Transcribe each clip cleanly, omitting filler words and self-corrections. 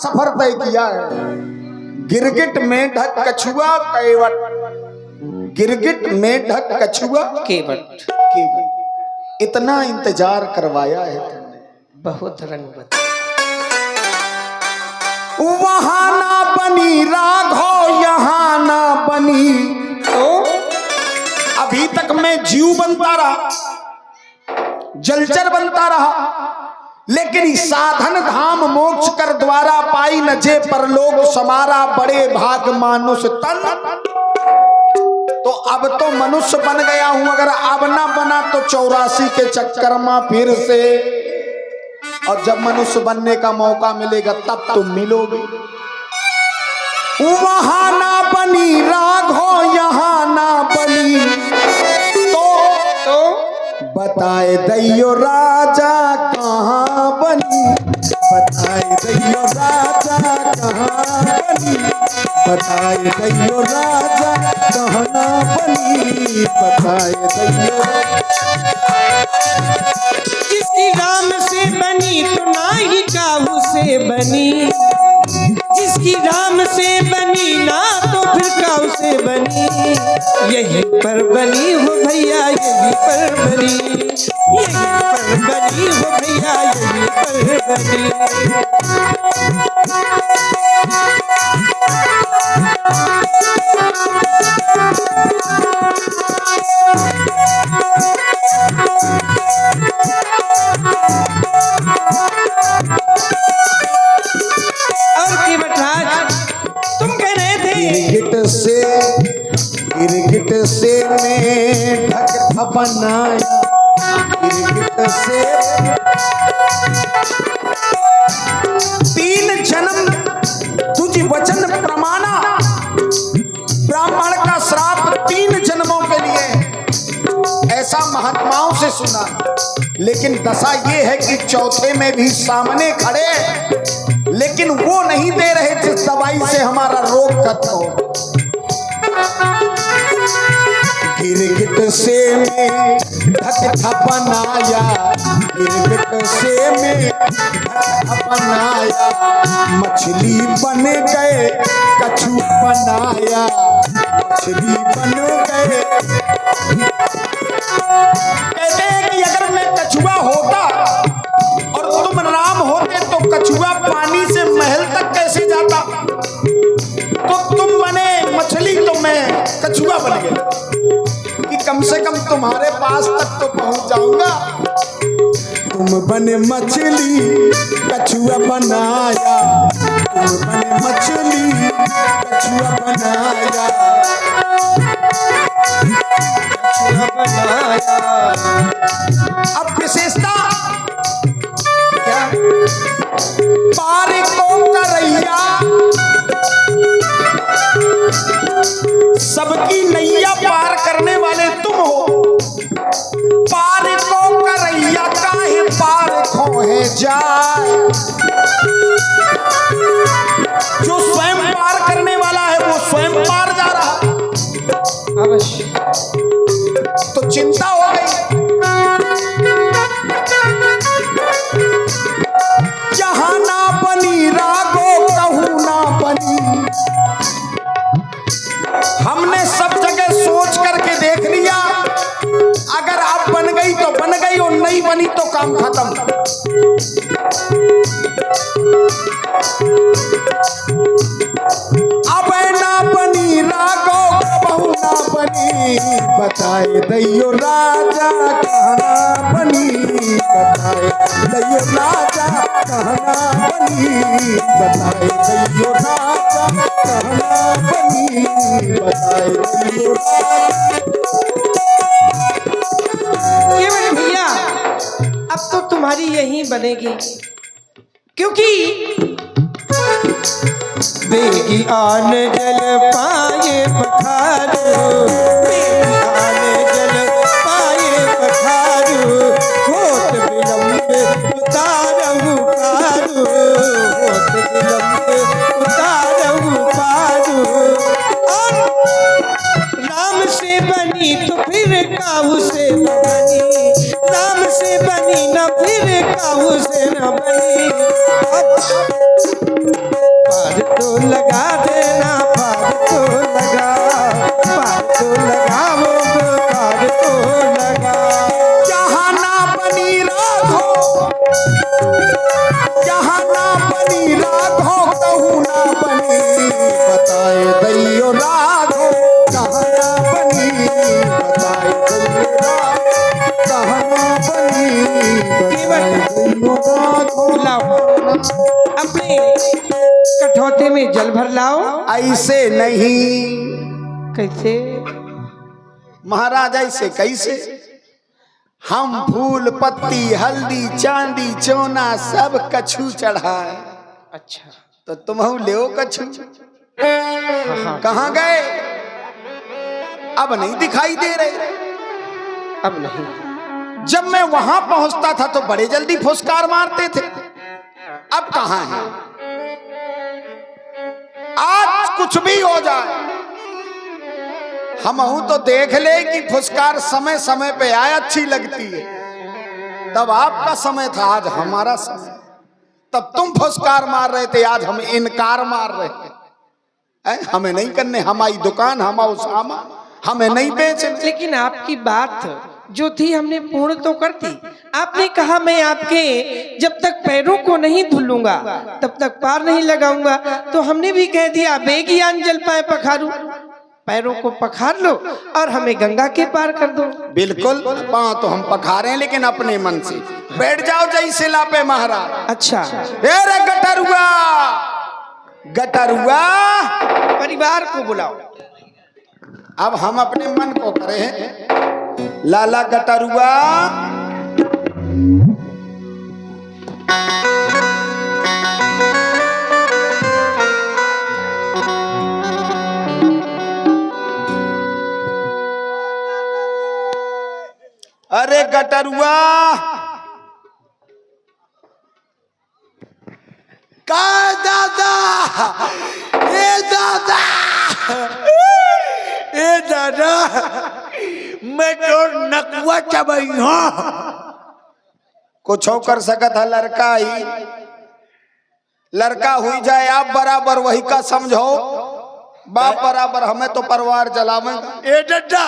सफर तय किया है। गिरगिट मेंढक कछुआ केवट, गिरगिट मेंढक कछुआ केवट, केवट, इतना इंतजार करवाया है तुमने। बहुत रंगवत। वहां ना बनी राघव, यहाँ ना बनी, तो अभी तक मैं जीव बनता रहा, जलचर बनता रहा, लेकिन साधन धाम मोक्ष कर द्वारा पाई न जे परलोक समारा, बड़े भाग मानुष तन। तो अब तो मनुष्य बन गया हूं, अगर अब ना बना तो 84 के चक्कर में फिर से, और जब मनुष्य बनने का मौका मिलेगा तब तुम मिलोगे। वहां ना बनी राघव, यहाँ ना बनी, तो बताए दैयो राजा कहाँ बनी, बताए दैयो राजा कहाँ बनी, बताए दैयो राजा कहाँ बनी, बताए दैयो। जिसकी राम से बनी तो ना ही काहू से बनी, जिसकी राम से बनी ना तो फिर काहू से बनी, यही पर बनी हो भैया, यही पर बनी, यही पर बनी हो भैया, यही पर बनी। और केवटराज तुम कह रहे थे गिरगिट से मेंढक बनाया, गिरगिट से 3 जन्म तुझ वचन प्रमाना, ब्राह्मण का श्राप 3 जन्मों के लिए, ऐसा महात्माओं से सुना। लेकिन दशा ये है कि चौथे में भी सामने खड़े, लेकिन वो नहीं दे रहे जिस दवाई से हमारा रोग खत्म हो। गिरगिट से मेंढक बनाया, गिरगिट से मेंढक बनाया, मछली बन गए कछू बनाया, मछली बन गए। कहते हैं कि अगर मैं कछुआ होता और तुम राम होते तो कछुआ पानी से महल तक कैसे जाता, तो तुम बने मछली तो मैं कछुआ बन गया, कि कम से कम तुम्हारे पास तक तो पहुंच जाऊंगा। तुम बने मछली कछुआ बनाया, तुम बने मछली कछुआ बनाया, कछुआ बनाया। अब विशेषता क्या, पार को करैया, सबकी नैया पार करने वाले तुम हो। पार को करैया काहे पार खोहे जाए, जो स्वयं पार करने वाला है वो स्वयं पार जा रहा, अवश्य। तो चिंता हो गई। जहां ना बनी रागो कहूं ना बनी, हमने सब जगह सोच करके देख लिया, अगर आप बन गई तो बन गई और नहीं बनी तो काम खत्म। अब ना बनी रागो कहूं ना बनी, बताए दैयो राजा कहना बनी, बताए दैयो राजा कहना बनी, बताए दैयो राजा कहना बनी, बताए दैयो राजा। केवट भैया अब तो तुम्हारी यही बनेगी, क्योंकि बेगी आन जल पाए पखारो, बेगी आन जल पाए पखारो, होत विलंब उतारहु पारो, होत विलंब उतारहु पारो। और राम से बनी तो फिर काहू से न बनी, राम से बनी न फिर काहू से न बनी। अब पार तो लगा देना, पार तो लगा, पार तो लगा वो पार तो लगा। जहाँ ना बनी राघो, जहाँ ना बनी राघो, कहूँ ना बनी बताए दैयो राघो, कहाँ ना बनी बताए दैयो राघो, कहाँ ना बनी बताए दैयो राघो। लाओ अपने कठौते में जल भर लाओ। ऐसे नहीं कैसे? महाराज, ऐसे कैसे? हम फूल पत्ती हल्दी चांदी चोना सब कछु चढ़ाए, अच्छा, तो तुम ले कछु। हाँ। कहाँ गए? अब नहीं दिखाई दे रहे। अब नहीं। जब मैं वहां पहुंचता था तो बड़े जल्दी फुसकार मारते थे, अब कहाँ है? आज कुछ भी हो जाए, हम तो देख ले कि फुसकार समय समय पे आए, अच्छी लगती है। तब आपका समय था, आज हमारा समय। तब तुम फुसकार मार रहे थे, आज हम इनकार मार रहे हैं। हमें नहीं करने, हमारी दुकान, हमारा सामान हमें नहीं बेचने। लेकिन आपकी बात जो थी हमने पूर्ण तो कर दी। आपने कहा मैं आपके जब तक पैरों को नहीं धुलूंगा तब तक पार नहीं लगाऊंगा, तो हमने भी कह दिया बेगियान जल पाए पखारू, पैरों को पखार लो और हमें गंगा के पार कर दो। बिल्कुल, पाँव तो हम पखारे हैं, लेकिन अपने मन से। बैठ जाओ जैसे लापे महाराज। अच्छा, रे गटरुआ, गटरुआ, परिवार को बुलाओ। अब हम अपने मन को करे हैं। लाला गटरुआ, अरे गटरुआ, का दादा, ए दादा, ए दादा, मैं तो नकुआ चबई हूँ। कुछ कर सकत है लड़का ही, लड़का हुई जाए आप बराबर वही का समझो, बाप बराबर हमें तो परिवार चलावेगा। ए दादा,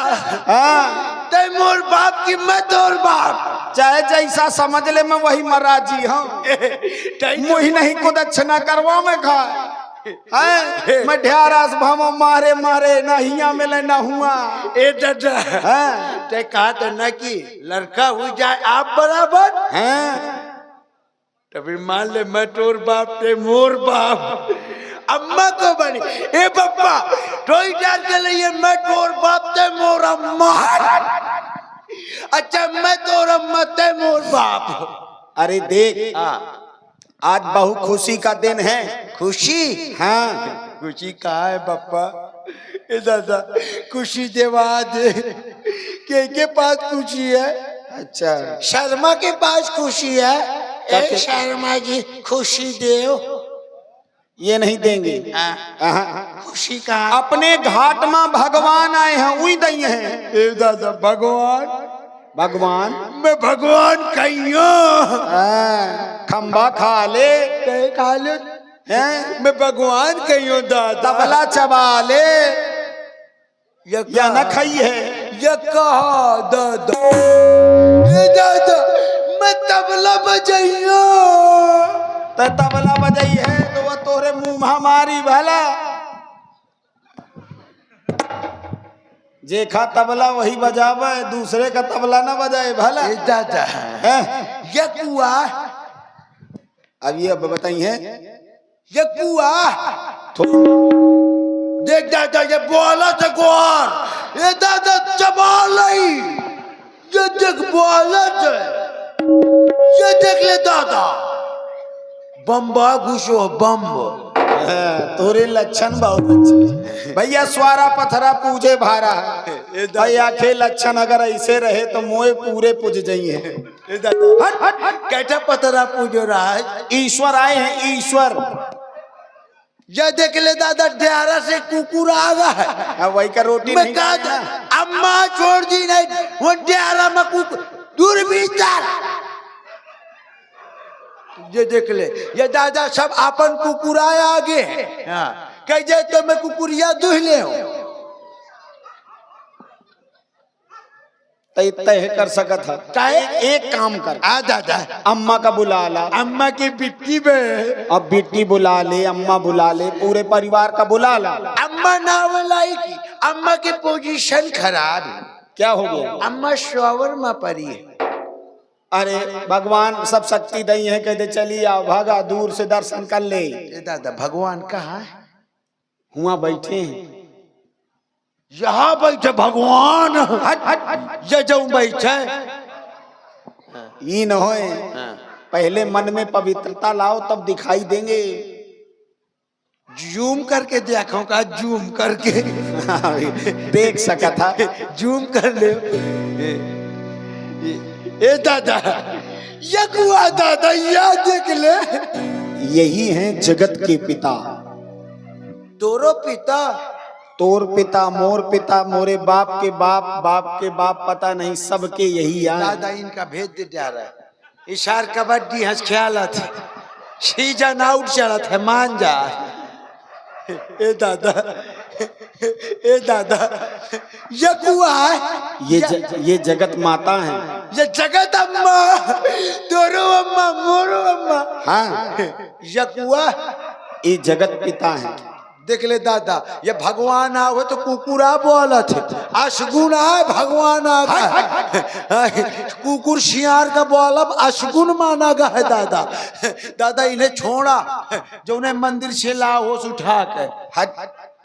हाँ, ते मोर बाप की मैं तोर बाप, चाहे जैसा समझ ले, मैं वही महाराजी हूँ। मुही नहीं को दक्षिणा करवा में खा मैं ढ्यारास भावो मारे मारे ना हिया मिले ना हुआ। ए दादा, हाँ, ते कहा तो न कि लड़का हुई जाए आप बराबर, हाँ, तभी मान ले मैं तोर बाप ते मोर बाप, अम्मा को बनी। ए पप्पा, तो ही जान के लिए मैं तोर बाप ते मोर अम्मा। अच्छा, मैं तोर अम्मा ते मोर बाप। अरे देख, आज बहुत खुशी का दिन है। खुशी? हाँ, खुशी कहाँ है पप्पा? ए दादा, खुशी देवा दे के पास खुशी है। अच्छा, शर्मा के पास खुशी है। ए शर्मा जी, खुशी देव। ये नहीं देंगे। खुशी कहाँ? अपने घाट में भगवान आए हैं, वही दई हैं। ए दादा, भगवान भगवान, मैं भगवान कहियो खंबा खा ले, खा लो हैं? मैं भगवान कहियो दादा। तबला चबा ले, या न खाई है। ये कहा दादा, ए दादा, मैं तबला बजाइयो। तो तबला बजाई है तो वह तोरे मुंह हमारी भला, जेखा तबला वही बजावे, दूसरे का तबला ना बजाए भला। ए दादा, हैं? ये कुआ, अब ये बताई है, ये कुआ देख दादा, ये बोला से गुआर। ए दादा, चबा लई, ये देख बोला से, ये देख ले दादा, बम्बा घुसो बम्ब। तोरे लक्षण बहुत अच्छे भैया। स्वारा पथरा पूजे भारा, भैया के लक्षण अगर ऐसे रहे तो मोए पूरे पूज जाइए। कैसा पतरा पूजो राज? ईश्वर आए हैं, ईश्वर। ये देख ले दादा, ढ्यारा से कुकुर आ गया है। वही का रोटी मैं नहीं कहा खाना। अम्मा छोड़ दी नहीं, वो ढ्यारा में कुकुर दूर भीतर। ये देख ले, ये दादा सब आपन कुकुराया आगे हाँ कह जाए तो मैं कुकुरिया दुह ले हूं। तय तय कर सकत है काहे? एक काम कर, आ दादा अम्मा का बुला ला, अम्मा की बिट्टी में अब बेटी बुला ले, अम्मा बुला ले, पूरे परिवार का बुला ला। अम्मा ना बुलाई की, अम्मा की पोजीशन खराब है। क्या हो गया? अम्मा शॉवर में पड़ी है। अरे भगवान सब शक्ति दई है, कहते चली आओ, भागा दूर से दर्शन कर ले। ये दादा भगवान कहाँ है? हुआ बैठे हैं, यहाँ बैठे भगवान। ये जाऊं बैठे ये न होए, पहले मन में पवित्रता लाओ तब दिखाई देंगे। जूम करके देखो का, जूम करके देख सका था, जूम कर ले। ए दादा ये कुआ दादा या देख ले, यही हैं जगत के पिता। तोरो पिता तोर पिता, मोर पिता, मोरे बाप के बाप, बाप के बाप, पता नहीं सबके यही आए। दादा इनका भेद दे जा रहा है। इशार कबड्डी हंस ख्यालत सीजन आउट चलत है, मान जा। ए दादा ए दादा ये कुआ है, ये जगत माता है। ये जगत अम्मा, तोरो अम्मा, मोरो अम्मा। हाँ, ये कुआ ये जगत पिता है। देख ले दादा, ये भगवान आओ तो कुकुरा बोलत है, अशगुन आए भगवान आ गए। कुकुर शियार का बोलब अशगुन माना गया है दादा। दादा इन्हें छोड़ा, जो उन्हें मंदिर से लाओ होश उठा के।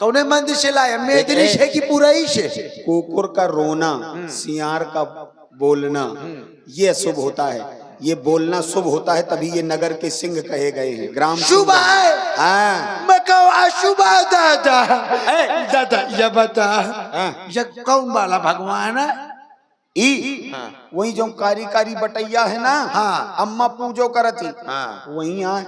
कौने मंदिर से लाया? मेदरी से की पुरई से? कुकुर का रोना, सियार का बोलना ये शुभ होता है, ये बोलना शुभ होता है, तभी ये नगर के सिंह कहे गए हैं। ग्राम शुभ है। हाँ, मैं कहूँ अशुभ है दादा। दादा ये बता, ये कौन वाला भगवान है? वही जो कारी कारी बटैया है ना, हाँ। अम्मा पूजो करती, हाँ। वही आए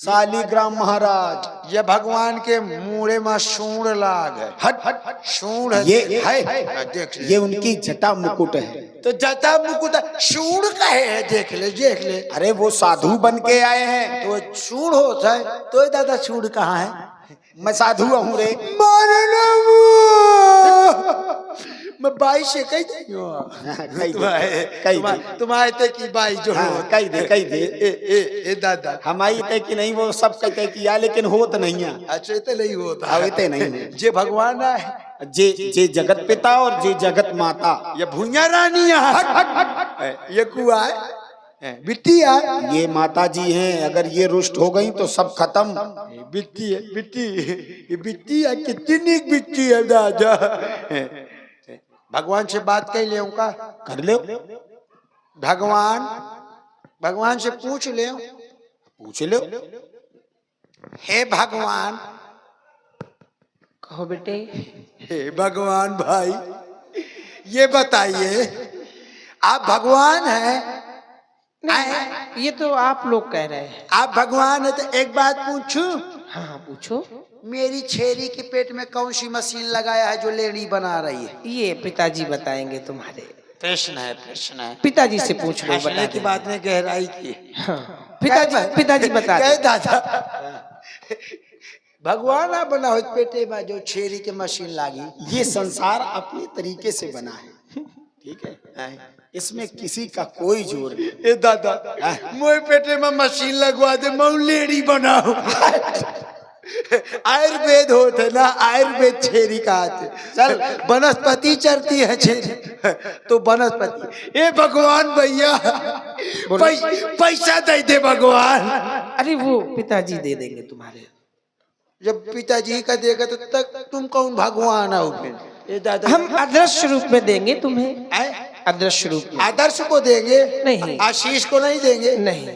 शालीग्राम महाराज। ये भगवान के मुड़े में सूंड लाग है। हट हट, सूंड ये है, देख ले। ये उनकी जटा मुकुट है। तो जटा मुकुट सूंड कहे है, देख ले देख ले। अरे वो साधु बन के आए हैं। तो सूंड होता है, तो दादा सूंड कहाँ है? मैं साधु हूँ रे। मैं बाई से कही तुम्हारे ते की बाई जो कही दे ए दादा हम आई थे कि नहीं, वो सब कहते किया लेकिन होत नहीं है। अच्छा इतने नहीं होता, होते नहीं। जे भगवान है, जे जगत पिता और जे जगत माता। ये भुइया रानी है, ये कुआ है, बिट्टी है, ये माता जी हैं। अगर ये रुष्ट हो गई तो सब खत्म। बिट्टी है, बिट्टी ये बिट्टी है, कितनी बिट्टी है दादा। भगवान से बात कर ले का, कर ले, भगवान से पूछ ले, हे भगवान। कहो बेटे। हे भगवान भाई ये बताइए, आप भगवान हैं? नहीं, ये तो आप लोग कह रहे हैं। आप भगवान है तो एक बात पूछूं? हाँ पूछो। मेरी छेरी के पेट में कौन सी मशीन लगाया है जो लेडी बना रही है? ये पिताजी बताएंगे तुम्हारे। प्रश्न है। पिताजी से पूछ लो, बता की बात में गहराई की। हाँ, पिताजी बता कहे दादा भगवान आप बना हो पेटे में जो छेरी के मशीन लागी। ये संसार अपने तरीके से बना है, ठीक है, इसमें किसी का कोई जोर नहीं। ए दादा मोए पेटे में मशीन लगवा दे, मैं लेडी बनाऊ। आयुर्वेद होते ना, आयुर्वेद छेरी का आते। चल वनस्पति चरती है छेरी तो वनस्पति। ए भगवान भैया पैसा दे दे भगवान। अरे वो पिताजी दे देंगे तुम्हारे। जब पिताजी का देगा तो तक तुम कौन भगवान आओ फिर? ए दादा हम आदर्श रूप में देंगे तुम्हें। आदर्श रूप में। आदर्श को देंगे? नहीं। आशीष को नहीं देंगे? नहीं,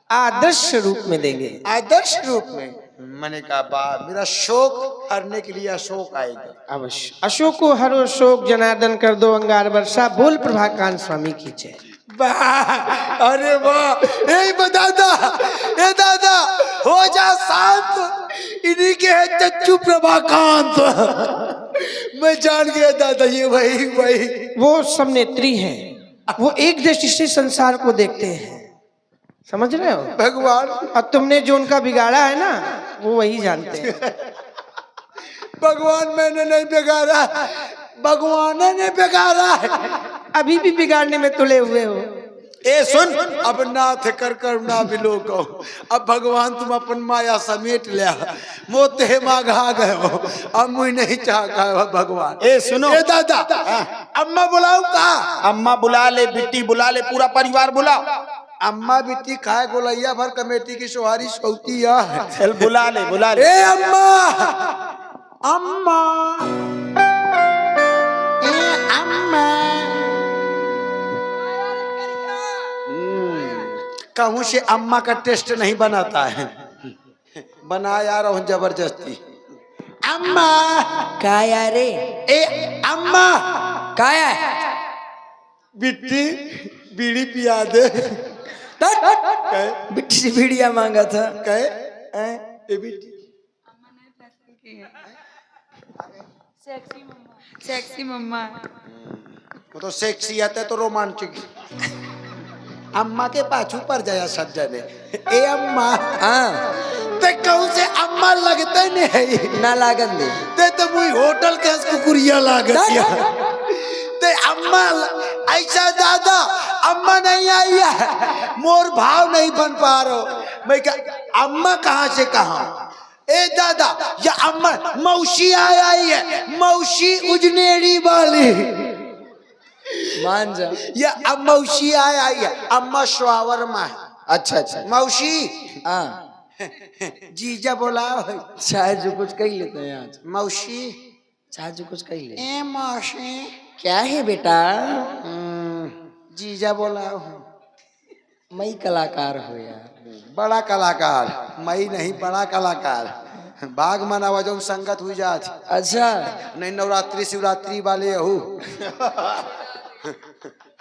आदर्श रूप में देंगे। आदर्श रूप में? मैंने कहा बा मेरा शोक हरने के लिए अशोक आएगा। अवश्य। अशोक को हरो शोक जनार्दन कर दो अंगार वर्षा, बोल प्रभाकांत स्वामी की जय। अरे वाह, ए दादा हो जा शांत, इन्हीं के है चच्चू प्रभाकांत। मैं जान गया दादा, ये वही वो सब नेत्री हैं, वो एक दृष्टि से संसार को देखते हैं। समझ रहे हो? भगवान और तुमने जो उनका बिगाड़ा है ना वो वही जानते हैं। भगवान मैंने नहीं बिगाड़ा, भगवान ने बिगाड़ा है। अभी भी बिगाड़ने में तुले हुए हो। ए सुन, अब नाथ कर करुणा बिलो को, अब भगवान तुम अपन माया समेट लिया, मोते माघा गए हो, अब मुझे नहीं चाह भगवान। ए सुनो, ए दादा, अम्मा बुलाऊ का? अम्मा बुला ले, बिट्टी बुला ले, पूरा परिवार बुला। अम्मा बिट्टी खाए गोलैया भर कमेटी की सोहारी सौती है। चल बुला ले, बुला ले। ए अम्मा, अम्मा, ए अम्मा। कहूं से अम्मा का टेस्ट नहीं बनाता है, बना यार हूं जबरदस्ती। अम्मा क्या यारे? ए अम्मा, क्या है? बिट्टी बीड़ी पिया दे। कहे बिट्टी से बीड़िया मांगा था। कहे ए बिट्टी सेक्सी मम्मा। वो तो सेक्सी आता है तो रोमांटिक। अम्मा के पाछू पर जाया सज्जन ए अम्मा। हाँ ते कहूं से अम्मा लगते नहीं ना लागन दे। ते तो मुई होटल के कुकुरिया लागत या। ते अम्मा ऐसा दादा अम्मा नहीं आई है, मोर भाव नहीं बन पा रहा। मैं क्या अम्मा कहाँ से कहाँ? ए दादा या अम्मा मौसी आई है, मौसी उजनेरी वाली। मान जा। या अब मौसी आई है, अम्मा श्रावर में। अच्छा अच्छा। मौसी हाँ जीजा बोला चाहे जो कुछ कही लेते हैं आज। मौसी चाहे जो कुछ कही ले। ए मौसी क्या है बेटा? जीजा बोला मैं कलाकार हो यार। बड़ा कलाकार, मई नहीं बड़ा कलाकार। बाग मनावा जो संगत हुई जात। अच्छा नहीं नवरात्रि शिवरात्रि वाले हो।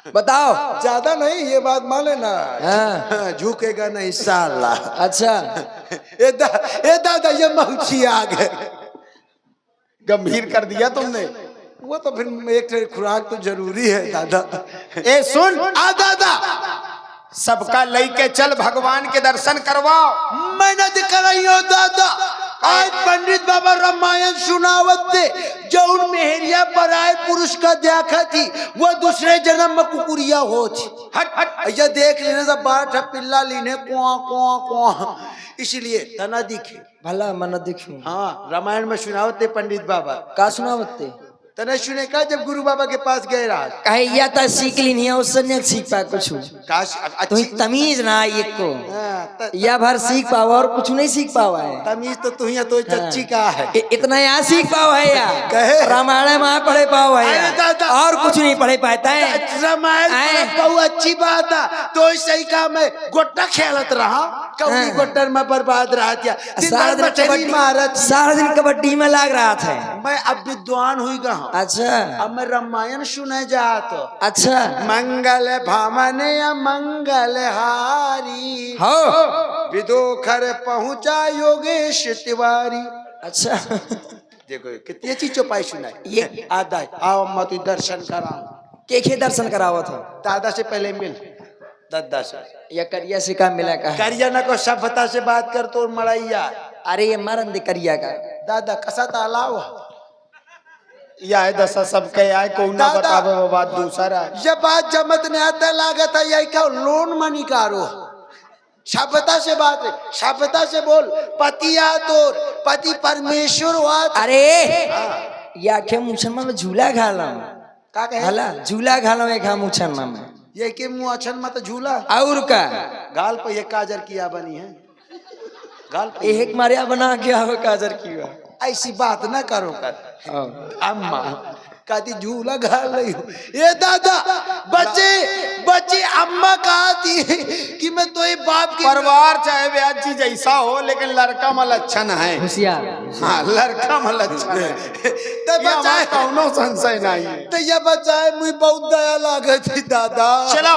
बताओ। ज्यादा नहीं ये बात मान लेना। हाँ। झुकेगा नहीं साला। अच्छा ए दादा ये मौसी आ गए। गंभीर कर दिया तुमने। वो तो फिर एक खुराक तो जरूरी है दादा। ए सुन, आ दादा सबका लई के चल, भगवान के दर्शन करवाओ। मेहनत कर रही हो दादा। आज पंडित बाबा रामायण सुनावत थे, जो उन मेहरिया पराए पुरुष का देखा थी वो दूसरे जन्म में कुकुरिया हो थी। हट हट। ये देख लेने से बाट पिल्ला लीने कुआ कुआ कुआ, इसलिए तना दिखे। भला मन दिखूं। हाँ रामायण में सुनावत थे पंडित बाबा। का सुनावते? तने सुने का जब गुरु बाबा के पास गए रहा। कहे या तो सीख ली नहीं है, उससे नहीं सीख पाया कुछ। काश तो अच्छी तमीज ना एक को हाँ, या भर सीख पावा और कुछ नहीं सीख पावा है। तमीज तो तू ही तो चच्ची का है। इतना यहाँ सीख पावा है या कहे? रामायण वहाँ पढ़े पावा है अरे दादा। और कुछ नहीं पढ़े पाता है। रामायण आए। बहुत अच्छी बात है। तो सही कहा मैं गोट्टा खेलत रहा, कौड़ी हाँ। गोट्टर में बर्बाद रहा था। सारा दिन कबड्डी में लाग रहा था। मैं अब विद्वान हुई गा हूँ। अच्छा अब मैं रामायण सुने जात। अच्छा मंगल भवन मंगल हारी, हो विदोखर पहुंचा योगेश तिवारी। अच्छा देखो कितनी अच्छी चौपाई सुनाई। ये आदा आओ अम्मा तू दर्शन करा। के दर्शन करावा था? दादा से पहले मिल, दादा से या करिया से का मिला का? करिया ना को सभ्यता से बात कर तो मड़ैया। अरे ये मरन दे करिया का। दादा कसा तालाव या है दशा सबके आए को ना दादा। बतावे वो बात दूसरा है। ये बात जमत ने आता लागत है यही क्या लोन मनी कारो। सभ्यता से बात है, सभ्यता से बोल। पति आ तोर पति परमेश्वर हुआ। अरे या के मुसलमान में झूला घाला का कहे? हला झूला घालो एक हम मुसलमान में ये के मुंह अछन मत झूला। और का गाल पे ये काजर किया बनी है, गाल पे एक मारिया बना के हो काजर की हुआ। ऐसी बात ना करो कर। हाँ। अम्मा कहती झूला घाल रही हूँ। ये दादा बच्चे बच्चे अम्मा कहती कि मैं तो ये बाप की परिवार चाहे ब्याज जी जैसा हो, लेकिन लड़का में लक्षण है। होशियार। हाँ लड़का में लक्षण है। तो ये हमारा बचाए कौनो संशय नहीं है। तो ये बचाए मुझे बहुत दया लागत थी दादा। चलो।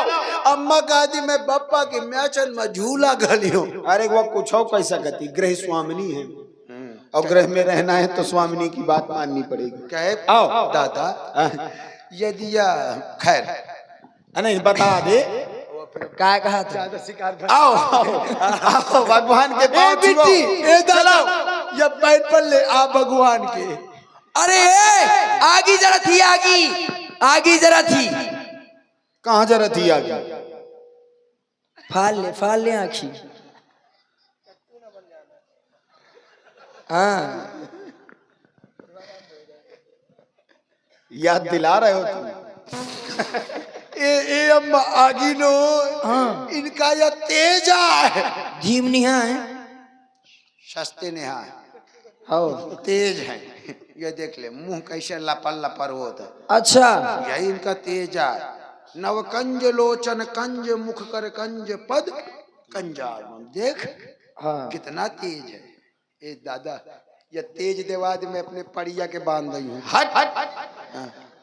अम्मा कहती मैं बप्पा के मैचन में झूला घली हूँ। अरे वो कुछ हो कैसा गति, गृह स्वामिनी है और गृह में रहना है तो स्वामिनी की बात माननी पड़ेगी। कहे आओ। दादा हाँ। यदि या खैर नहीं बता दे। क्या कहा था? ज्यादा शिकार आओ आओ भगवान के पाँव छुओ। ए दादा ये पैर पर ले आ भगवान के। अरे आगी जरा थी, आगी जरा थी। कहाँ जरा थी आगे? फाल ले आखी। हाँ याद दिला रहे हो तुम। ए अम्मा आगी नो। हाँ। इनका यह तेज है। धीम निहा है। सस्ते नेहा हो तेज है। ये देख ले मुंह कैसे लपर लपर होता। अच्छा। यही इनका तेज है। नवकंज लोचन कंज मुख कर कंज पद कंजाल। देख हाँ कितना तेज है। ए दादा ये तेज देवाद में अपने परिया के बांध रही हूँ। हट हट।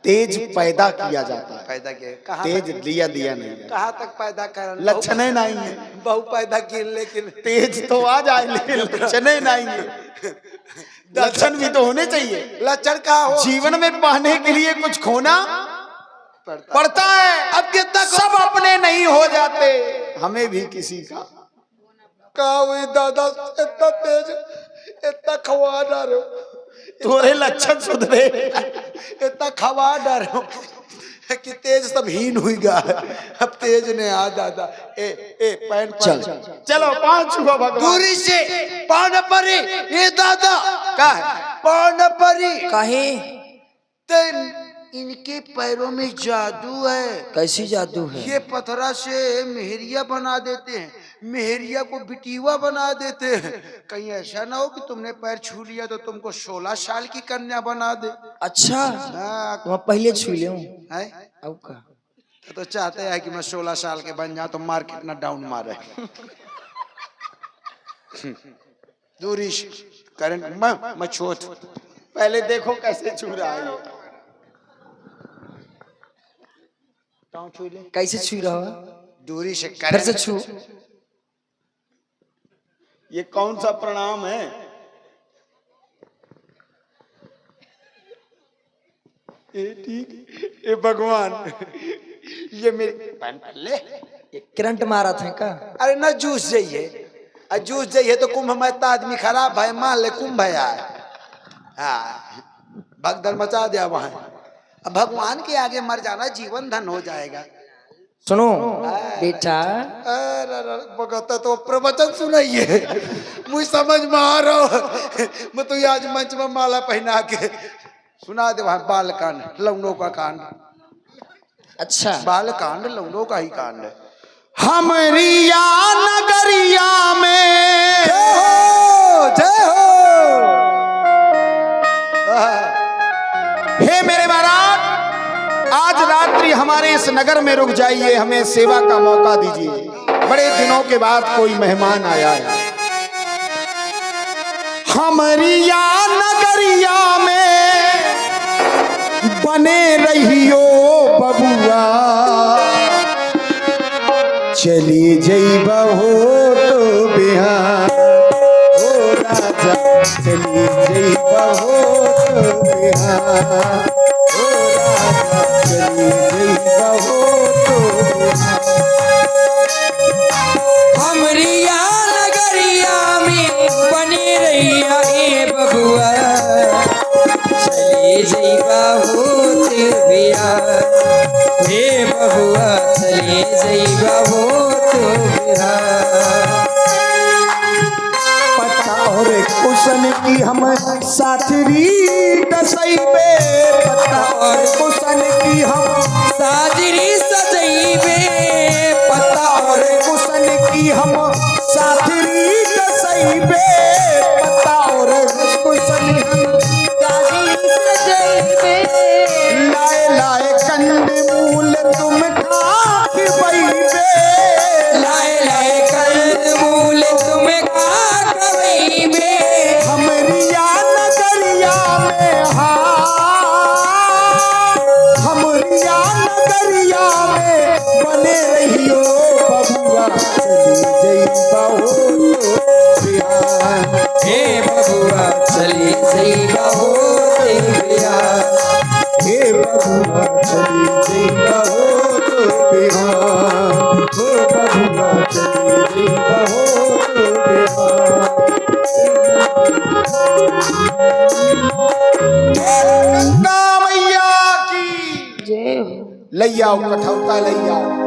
तेज पैदा किया जाता है, पैदा के कहाँ तेज दिया नहीं है। कहाँ तक पैदा कर लक्षण नहीं है। बहु पैदा किए लेकिन तेज तो आ जाए लेकिन लक्षण नहीं है। लक्षण भी तो होने चाहिए। लक्षण का हो जीवन में पाने के लिए कुछ खोना पड़ता है। अब कितना सब अपने नहीं हो जाते, हमें भी किसी का हुई दादा इतना तेज इतना खवा डर थोड़े लक्षण सुधरे। इतना खवा डर कि तेज सब हीन हुई गा। अब तेज ने आ दादा ए पैन चल चलो पाँच छुआ भगवान। दूरी से पान परी ये दादा का है? पान परी काहे? इनके पैरों में जादू है। कैसी जादू है? ये पथरा से मेहरिया बना देते हैं, मेहरिया को बिटीवा बना देते हैं। कहीं ऐसा ना हो कि तुमने पैर छू लिया तो तुमको 16 साल की कन्या बना दे। अच्छा हाँ, तो पहले छू ले है? अब का तो चाहते हैं कि मैं 16 साल के बन जाऊं तो मार्केट ना डाउन मारे। दूरी करंट मैं छोट पहले देखो कैसे छू रहा है ये। कैसे छू रहा है? दूरी से फिर से छू। ये कौन सा प्रणाम है? ठीक ये भगवान ये मेरे पैन पर ले। ये करंट मारा था का? अरे ना जूस जाइए जूस जाइए तो कुंभ में इतना आदमी खराब है। मान ले कुंभ है। हाँ भगदड़ मचा दिया वहां। अब भगवान के आगे मर जाना जीवन धन हो जाएगा। सुनो बेटा, अरे भगत तो प्रवचन सुनाइए। मुझे समझ में आ रहा हो। मैं तो आज मंच में माला पहना के सुना दे वहां बाल कांड लौंडों का कांड। अच्छा बाल कांड लौंडों का ही कांड है। हमरिया नगरिया में जय हो हे मेरे महाराज, आज रात्रि हमारे इस नगर में रुक जाइए, हमें सेवा का मौका दीजिए। बड़े दिनों के बाद कोई मेहमान आया है। हमरिया नगरिया में बने रहियो बबुआ, चली जइबा हो तो बिहार। ओ राजा चली जइबा हो तो बिहार। ओ राजा चली जइबा हो तो बिहार। हमरिया नगरिया में बने रहिया ए बबुआ, चले जइबा होत बिहार। हे बबुआ चले जइबा होत बिहार। पता और कुशन की हम साथरी डसैबे, पता और कुशन की हम साजरी सजइबे, पता और कुशन की हम साथरी डसैबे, पता और कुशन हम साजरी सजइबे। लाए लाए कंद मूल तुम खाक बैबे, लाए लाए कंद मूल तुम खा खबइबे। हमरिया नगरिया में हमरिया नगरिया में बने रहियो बबुआ, चली जइबा हो तो बिहार। हे बबुआ चले जइबा होत बिहार। हे बबुआ चली जइबा हो तो बिहार। गंगा मैया की जय हो। लई आओ कठौता लई आओ।